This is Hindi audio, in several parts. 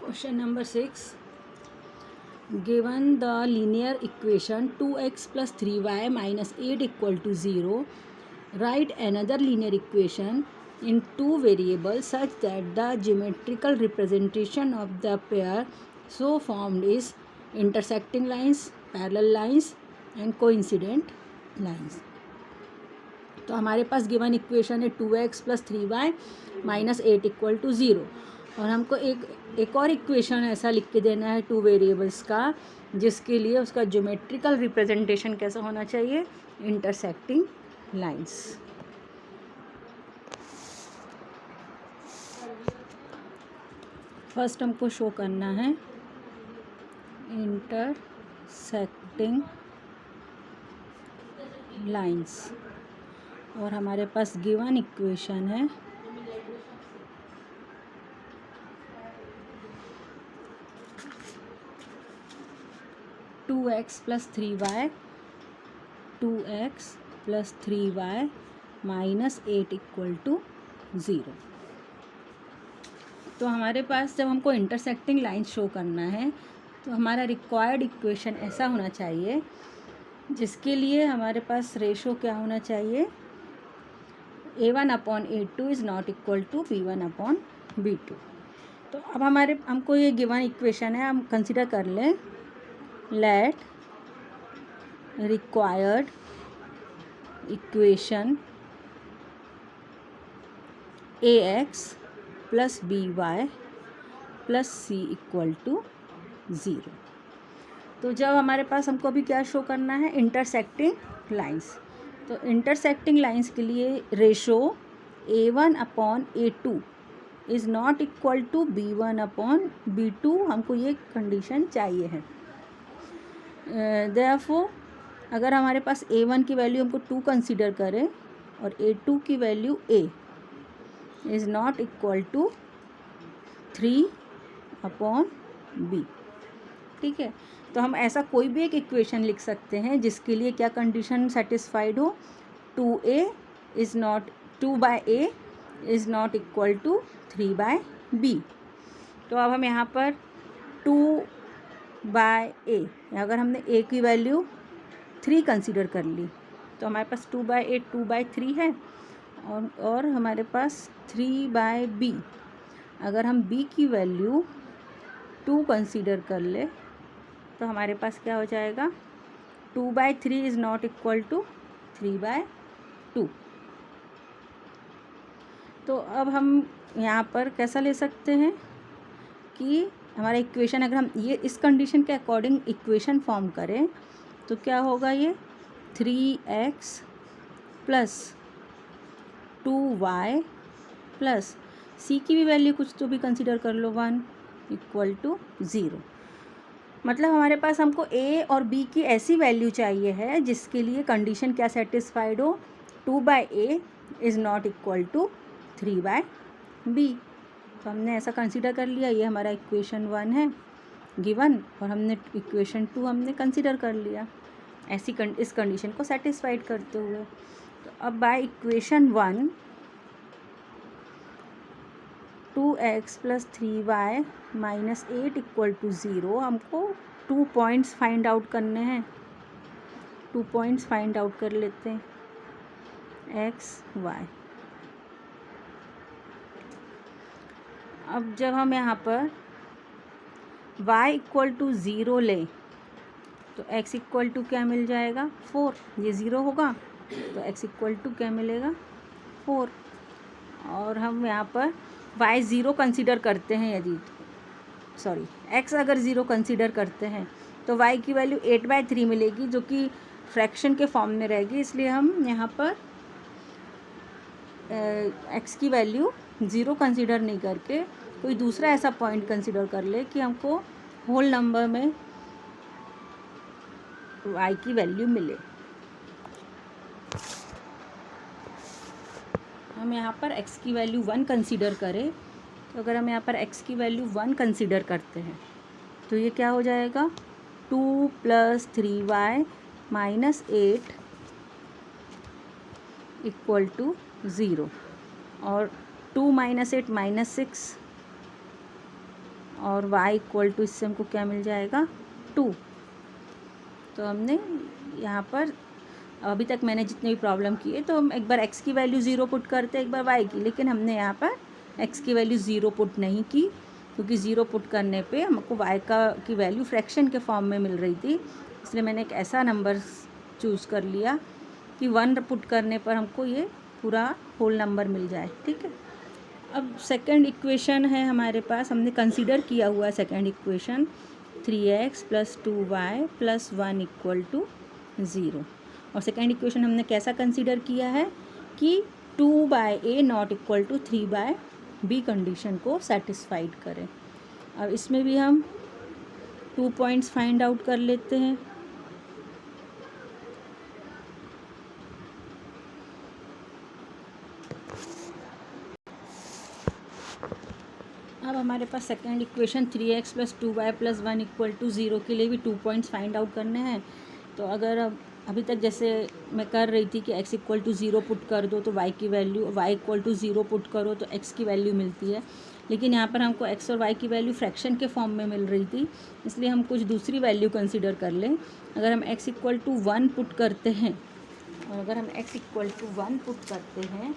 Question number 6. Given the linear equation 2x plus 3y minus 8 equal to 0, write another linear equation in two variables such that the geometrical representation of the pair so formed is intersecting lines, parallel lines and coincident lines. तो हमारे पास गिवन इक्वेशन है 2x plus 3y minus 8 equal to 0 और हमको एक और इक्वेशन ऐसा लिख के देना है टू वेरिएबल्स का जिसके लिए उसका ज्योमेट्रिकल रिप्रेजेंटेशन कैसा होना चाहिए, इंटरसेक्टिंग लाइंस. फर्स्ट हमको शो करना है इंटरसेक्टिंग लाइंस और हमारे पास गिवन इक्वेशन है 2x plus 3y minus 8 equal to 0. तो हमारे पास जब हमको इंटरसेक्टिंग लाइन शो करना है तो हमारा रिक्वायर्ड इक्वेशन ऐसा होना चाहिए जिसके लिए हमारे पास रेशो क्या होना चाहिए, a1/a2 is not equal to b1/b2. तो अब हमको ये गिवन इक्वेशन है, हम कंसिडर कर लें let required equation ax plus by plus c equal to 0. तो जब हमारे पास हमको अभी क्या शो करना है, इंटरसेक्टिंग लाइंस. तो इंटरसेक्टिंग लाइंस के लिए ratio a1/a2 is not equal to b1/b2 हमको ये कंडीशन चाहिए है. देयरफॉर अगर हमारे पास a1 की वैल्यू हमको 2 कंसीडर करें और a2 की value a is not equal to 3/b. ठीक है, तो हम ऐसा कोई भी एक इक्वेशन लिख सकते हैं जिसके लिए क्या कंडीशन सेटिस्फाइड हो, 2a is not 2/a is not equal to 3/b. तो अब हम यहाँ पर 2/a अगर हमने a की वैल्यू 3 कंसीडर कर ली तो हमारे पास 2/a 2/3 है और हमारे पास 3/b अगर हम b की वैल्यू 2 कंसीडर कर ले तो हमारे पास क्या हो जाएगा, 2/3 इज़ नॉट इक्वल टू 3/2. तो अब हम यहाँ पर कैसा ले सकते हैं कि हमारा इक्वेशन अगर हम ये इस कंडीशन के अकॉर्डिंग इक्वेशन फॉर्म करें तो क्या होगा, ये 3x plus 2y plus c की भी वैल्यू कुछ तो भी कंसीडर कर लो 1 इक्वल टू 0. मतलब हमारे पास हमको a और b की ऐसी वैल्यू चाहिए है जिसके लिए कंडीशन क्या सेटिस्फाइड हो, 2/a is not equal to 3/b. तो हमने ऐसा कंसीडर कर लिया, ये हमारा इक्वेशन 1 है गिवन और हमने इक्वेशन 2 हमने कंसीडर कर लिया इस कंडीशन को सेटिस्फाइड करते हुए. तो अब by equation 1 2x plus 3y minus 8 equal to 0 हमको 2 पॉइंट्स फाइंड आउट करने हैं. 2 पॉइंट्स फाइंड आउट कर लेते हैं, x y. अब जब हम यहाँ पर y इक्वल टू 0 लें तो x इक्वल टू क्या मिल जाएगा, 4. ये 0 होगा तो x इक्वल टू क्या मिलेगा, 4. और हम यहाँ पर y 0 कंसीडर करते हैं, x अगर 0 कंसीडर करते हैं तो y की वैल्यू 8/3 मिलेगी जो कि फ्रैक्शन के फॉर्म में रहेगी. इसलिए हम यहाँ पर x की वैल्यू 0 कंसीडर नहीं करके कोई दूसरा ऐसा पॉइंट कंसीडर कर ले कि हमको होल नंबर में y की वैल्यू मिले. हम यहाँ पर x की वैल्यू 1 कंसीडर करें तो अगर हम यहाँ पर x की वैल्यू 1 कंसीडर करते हैं तो ये क्या हो जाएगा, 2 plus 3y minus 8 equal to 0 और 2 - 8 -6 और y इक्वल टू इससे हमको क्या मिल जाएगा 2। तो हमने यहाँ पर अभी तक मैंने जितनी भी प्रॉब्लम की है तो हम एक बार x की वैल्यू 0 पुट करते एक बार y की, लेकिन हमने यहाँ पर x की वैल्यू 0 पुट नहीं की क्योंकि 0 पुट करने पे हमको y की वैल्यू फ्रैक्शन के फॉर्म में मिल रही थी, इसलिए मैंने एक ऐसा नंबर चूज़ कर लिया कि 1 पुट करने पर हमको ये पूरा होल नंबर मिल जाए। ठीक है, अब सेकंड इक्वेशन है हमारे पास, हमने कंसीडर किया हुआ है सेकंड इक्वेशन 3x + 2y + 1 = 0। और सेकंड इक्वेशन हमने कैसा कंसीडर किया है कि 2/a not equal to 3/b condition को सेटिस्फाइड करें। अब इसमें भी हम 2 पॉइंट्स फाइंड आउट कर लेते हैं। अब हमारे पास सेकेंड इक्वेशन 3x + 2y + 1 = 0 के लिए भी 2 पॉइंट्स फाइंड आउट करने हैं। तो अगर अभी तक जैसे मैं कर रही थी कि x = 0 पुट कर दो तो y की वैल्यू, y = 0 पुट करो तो x की वैल्यू मिलती है, लेकिन यहाँ पर हमको x और y की वैल्यू फ्रैक्शन के फॉर्म में मिल रही थी, इसलिए हम कुछ दूसरी वैल्यू कंसिडर कर लें। अगर हम x = 1 पुट करते हैं और अगर हम x = 1 पुट करते हैं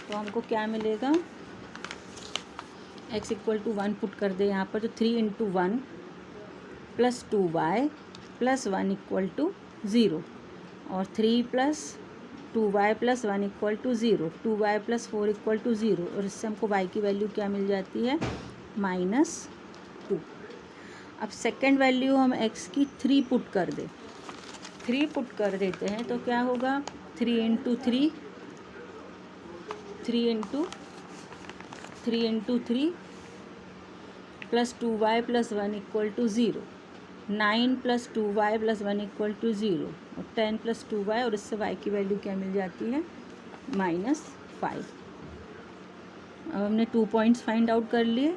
तो हमको क्या मिलेगा, x = 1 पुट कर दे यहाँ पर तो 3 × 1 + 2y + 1 = 0 और 3 + 2y + 1 = 0, 2y + 4 = 0 और इससे हमको y की वैल्यू क्या मिल जाती है -2। अब सेकेंड वैल्यू हम x की 3 पुट कर दे, 3 पुट कर देते हैं तो क्या होगा 3 × 3 3 × 3 + 2y + 1 = 0, 9 + 2y + 1 = 0 और 10 + 2y और इससे y की वैल्यू क्या मिल जाती है -5। अब हमने 2 पॉइंट्स फाइंड आउट कर लिए।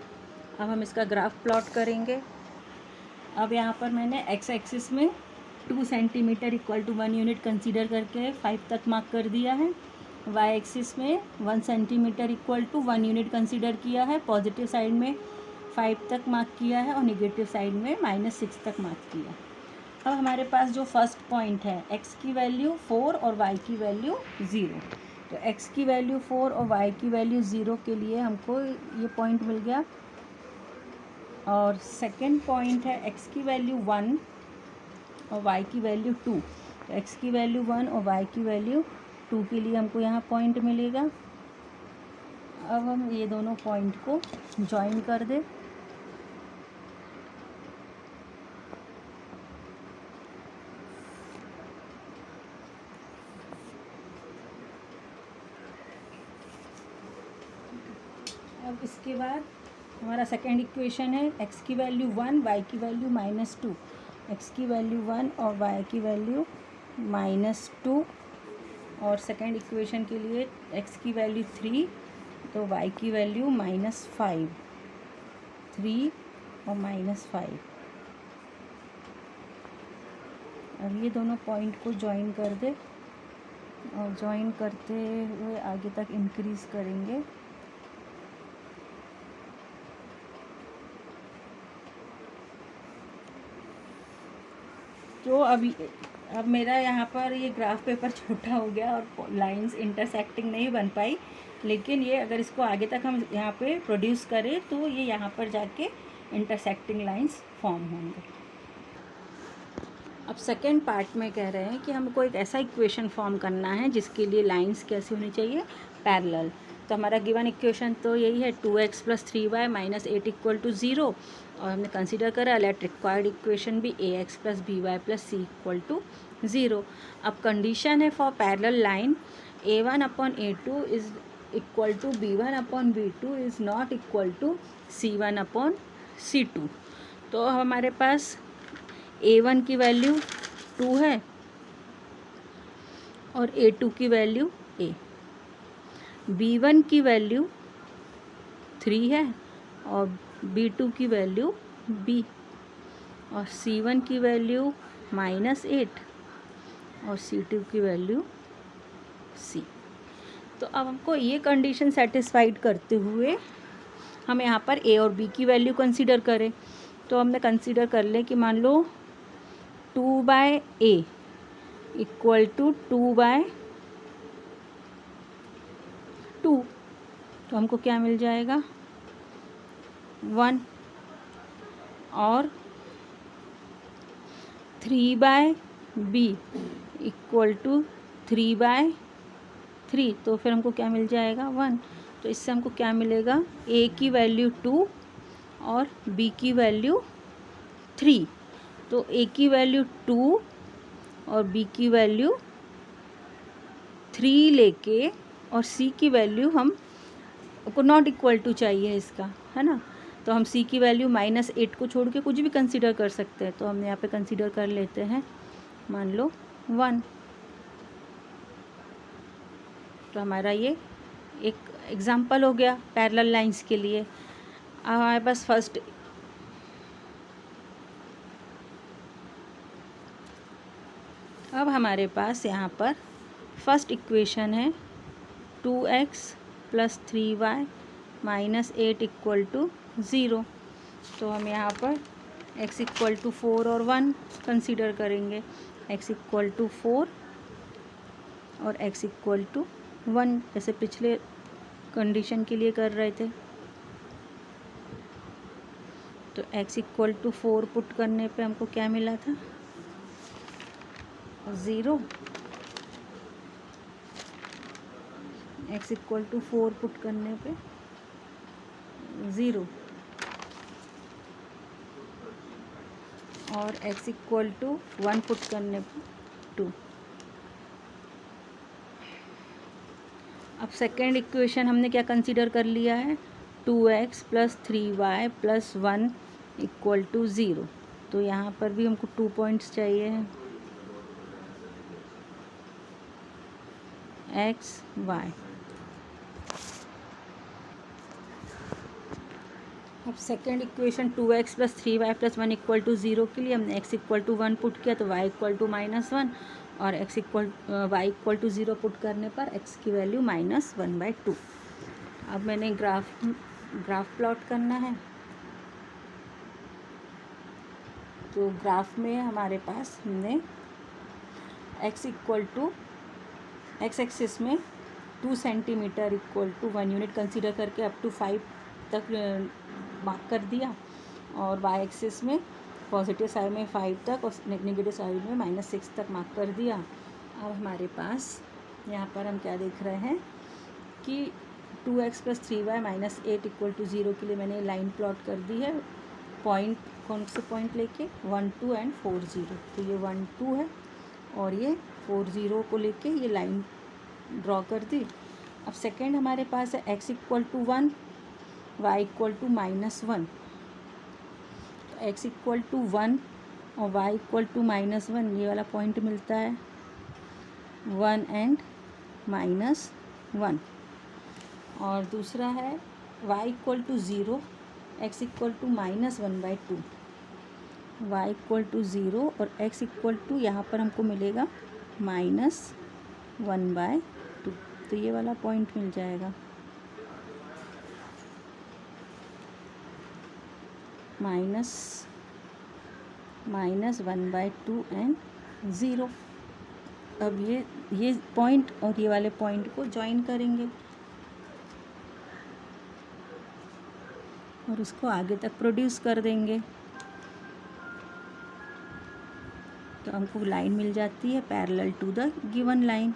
अब हम इसका ग्राफ प्लॉट करेंगे। अब यहाँ पर मैंने x एक्सिस में 2 सेंटीमीटर = 1 यूनिट कंसीडर करके 5 तक मार्क कर दिया है, y एक्सिस में 1 सेंटीमीटर = 1 यूनिट कंसीडर किया है, पॉजिटिव साइड में 5 तक मार्क किया है और निगेटिव साइड में -6 तक मार्क किया। अब हमारे पास जो फर्स्ट पॉइंट है x की वैल्यू 4 और y की वैल्यू 0, तो x की वैल्यू 4 और y की वैल्यू 0 के लिए हमको ये पॉइंट मिल गया। और सेकंड पॉइंट है x की वैल्यू 1 और y की वैल्यू 2, तो x की वैल्यू 1 और y की वैल्यू 2 के लिए हमको यहाँ पॉइंट मिलेगा। अब हम ये दोनों पॉइंट को ज्वाइन कर दें। अब इसके बाद हमारा सेकेंड इक्वेशन है x की वैल्यू 1, y की वैल्यू -2, x की वैल्यू 1 और y की वैल्यू -2 और सेकेंड इक्वेशन के लिए x की वैल्यू 3 तो y की वैल्यू -5, 3 और -5। अब ये दोनों पॉइंट को ज्वाइन कर दे और ज्वाइन करते हुए आगे तक इंक्रीज़ करेंगे। तो अब मेरा यहाँ पर ये ग्राफ पेपर छोटा हो गया और लाइंस इंटरसेक्टिंग नहीं बन पाई, लेकिन ये अगर इसको आगे तक हम यहाँ पे प्रोड्यूस करें तो ये यहाँ पर जाके इंटरसेक्टिंग लाइंस फॉर्म होंगे। अब सेकेंड पार्ट में कह रहे हैं कि हमको एक ऐसा इक्वेशन फॉर्म करना है जिसके लिए लाइंस कैसी होनी चाहिए, पैरेलल। तो हमारा गिवन इक्वेशन तो यही है 2x + 3y - 8 = 0 और हमने कंसीडर करा लेट रिक्वायर्ड इक्वेशन भी ax + by + c = 0। अब कंडीशन है for parallel line a1/a2 is equal to b1/b2 is not equal to c1/c2। तो हमारे पास a1 की वैल्यू 2 है और a2 की वैल्यू a, b1 की वैल्यू 3 है और b2 की वैल्यू b और c1 की वैल्यू -8 और c2 की वैल्यू c। तो अब हमको ये कंडीशन सेटिस्फाइड करते हुए हम यहाँ पर ए और बी की वैल्यू कंसीडर करें, तो हमने कंसीडर कर लें कि मान लो 2/a इक्वल टू 2/2, तो हमको क्या मिल जाएगा 1, और 3/b इक्वल टू 3/3, तो फिर हमको क्या मिल जाएगा 1। तो इससे हमको क्या मिलेगा, a की वैल्यू 2 और b की वैल्यू 3। तो a की वैल्यू 2 और b की वैल्यू 3 लेके, और c की वैल्यू हम को नॉट इक्वल टू चाहिए इसका, है ना। तो हम c की वैल्यू -8 को छोड़ के कुछ भी कंसीडर कर सकते हैं, तो हम यहाँ पे कंसीडर कर लेते हैं मान लो 1। तो हमारा ये एक एग्जाम्पल हो गया पैरेलल लाइंस के लिए। अब हमारे पास यहाँ पर फर्स्ट इक्वेशन है 2x + 3y - 8 इक्वल टू 0। तो हम यहाँ पर x इक्वल टू 4 और 1 कंसीडर करेंगे, x इक्वल टू 4 और x इक्वल टू 1, जैसे पिछले कंडीशन के लिए कर रहे थे। तो x इक्वल टू 4 पुट करने पे हमको क्या मिला था 0। x इक्वल टू 4 पुट करने पे 0, और x इक्वल टू 1 पुट करने पे 2। अब सेकेंड इक्वेशन हमने क्या कंसीडर कर लिया है 2x + 3y + 1 इक्वल टू 0। तो यहाँ पर भी हमको 2 पॉइंट्स चाहिए हैं, x y। अब second equation 2x + 3y + 1 equal to 0 के लिए हमने x इक्वल टू 1 पुट किया, तो y इक्वल टू -1, और y इक्वल टू 0 पुट करने पर x की वैल्यू -1/2। अब मैंने ग्राफ प्लॉट करना है। तो ग्राफ में हमारे पास हमने x equal to x axis में 2 centimetre equal to 1 unit consider करके अप टू 5 तक मार्क कर दिया, और y एक्सिस में पॉजिटिव साइड में 5 तक और नेगेटिव साइड में -6 तक मार्क कर दिया। अब हमारे पास यहाँ पर हम क्या देख रहे हैं कि 2x + 3y - 8 इक्वल टू 0 के लिए मैंने लाइन प्लॉट कर दी है। पॉइंट कौन से पॉइंट लेके 1 2 एंड 4 0। तो ये 1 2 है और ये 4 0 को लेके ये लाइन ड्रॉ कर दी। अब सेकेंड हमारे पास है x equal to 1, y equal to -1। तो x इक्वल टू 1 और y इक्वल टू -1, ये वाला पॉइंट मिलता है 1 एंड -1। और दूसरा है y equal to 0, x equal to -1/2। y equal to 0 और x इक्वल टू यहाँ पर हमको मिलेगा -1/2। तो ये वाला पॉइंट मिल जाएगा -1/2 एंड 0। अब ये पॉइंट और ये वाले पॉइंट को ज्वाइन करेंगे और उसको आगे तक प्रोड्यूस कर देंगे। तो हमको लाइन मिल जाती है parallel to the given line,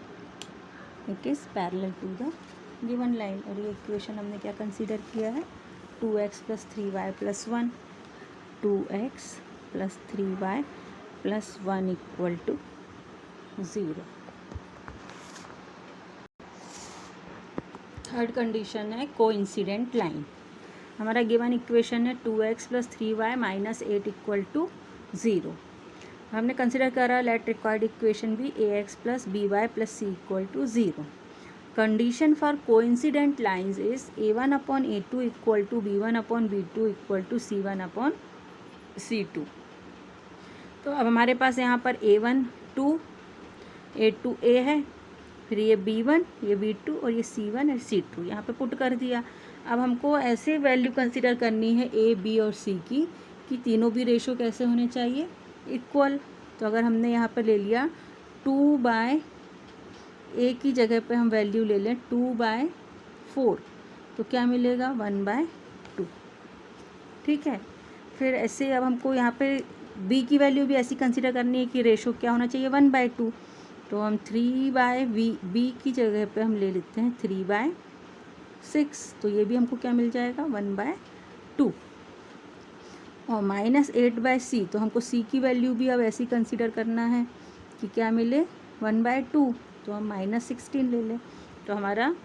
it is parallel to the given line. और ये इक्वेशन हमने क्या कंसीडर किया है 2x + 3y + 1, 2x + 3y + 1 equal to 0। Third condition है कोइंसिडेंट लाइन। हमारा गिवन इक्वेशन है 2x + 3y - 8 इक्वल टू 0। हमने कंसिडर करा लेट रिक्वायर्ड इक्वेशन भी ax + by + c equal to 0। Condition for coincident lines is a1/a2 equal to b1/b2 equal to c1/c2। तो अब हमारे पास यहाँ पर a1 2 a2a है, फिर ये b1 ये b2 और ये c1 और c2 यहाँ पे पुट कर दिया। अब हमको ऐसे वैल्यू कंसिडर करनी है ए, बी और सी की कि तीनों भी रेशो कैसे होने चाहिए, इक्वल। तो अगर हमने यहाँ पर ले लिया 2/, ए की जगह पे हम वैल्यू ले लें 2/4, तो क्या मिलेगा 1/2, ठीक है। फिर ऐसे अब हमको यहाँ पे बी की वैल्यू भी ऐसी कंसिडर करनी है कि रेशो क्या होना चाहिए 1/2, तो हम 3/v, बी की जगह पे हम ले लेते हैं 3/6, तो ये भी हमको क्या मिल जाएगा 1/2। और -8/c, तो हमको c की वैल्यू भी अब ऐसी कंसिडर करना है कि क्या मिले 1/2, तो हम -16 ले लें। तो हमारा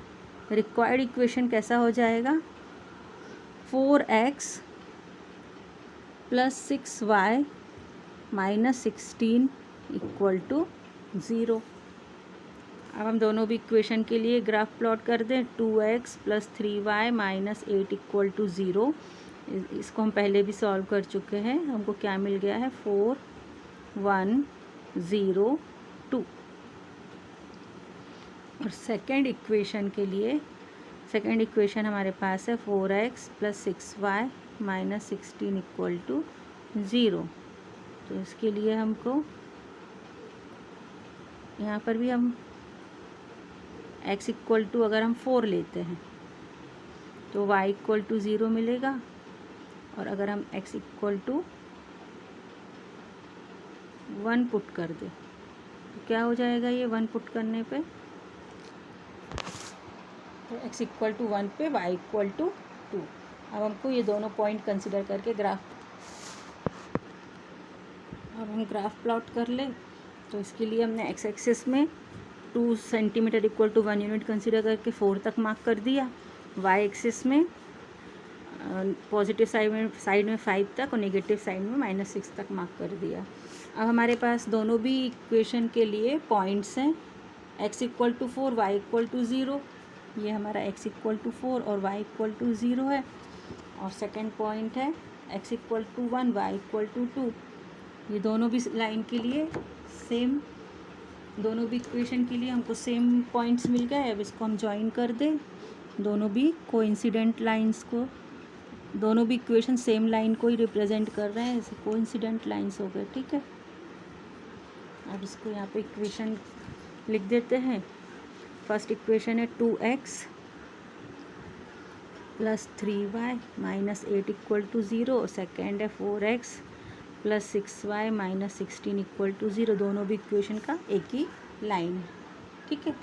रिक्वायर्ड इक्वेशन कैसा हो जाएगा 4x + 6y - 16 = 0। अब हम दोनों भी इक्वेशन के लिए ग्राफ प्लॉट कर दें। 2x + 3y - 8 = 0। इसको हम पहले भी सॉल्व कर चुके हैं। हमको क्या मिल गया है 4, 1, 0, 2। और सेकंड इक्वेशन के लिए, सेकंड इक्वेशन हमारे पास है 4x + 6y - 16 = 0। तो इसके लिए हमको यहाँ पर भी हम x = अगर हम 4 लेते हैं तो y = 0 मिलेगा, और अगर हम x = 1 पुट कर दें तो क्या हो जाएगा ये 1 पुट करने पे, तो x = 1 पे y = 2। अब हमको ये दोनों पॉइंट कंसिडर करके अब हम ग्राफ प्लॉट कर लें। तो इसके लिए हमने x एक्सिस में 2 सेंटीमीटर = 1 यूनिट कंसिडर करके 4 तक मार्क कर दिया, y एक्सिस में पॉजिटिव साइड में 5 तक और नेगेटिव साइड में -6 तक मार्क कर दिया। अब हमारे पास दोनों भी इक्वेशन के लिए पॉइंट्स हैं, x = 4, y = 0। ये हमारा x = 4 और y = 0 है। और सेकंड पॉइंट है x = 1, y = 2। ये दोनों भी लाइन के लिए सेम, दोनों भी इक्वेशन के लिए हमको सेम पॉइंट्स मिल गए। अब इसको हम ज्वाइन कर दें, दोनों भी कोइंसिडेंट लाइंस को, दोनों भी इक्वेशन सेम लाइन को ही रिप्रेजेंट कर रहे हैं, ऐसे कोइंसिडेंट लाइंस हो गए, ठीक है। अब इसको यहाँ पे इक्वेशन लिख देते हैं। फर्स्ट इक्वेशन है 2x + 3y - 8 = 0। सेकेंड है 4x + 6y - 16 = 0। दोनों भी इक्वेशन का एक ही लाइन है, ठीक है।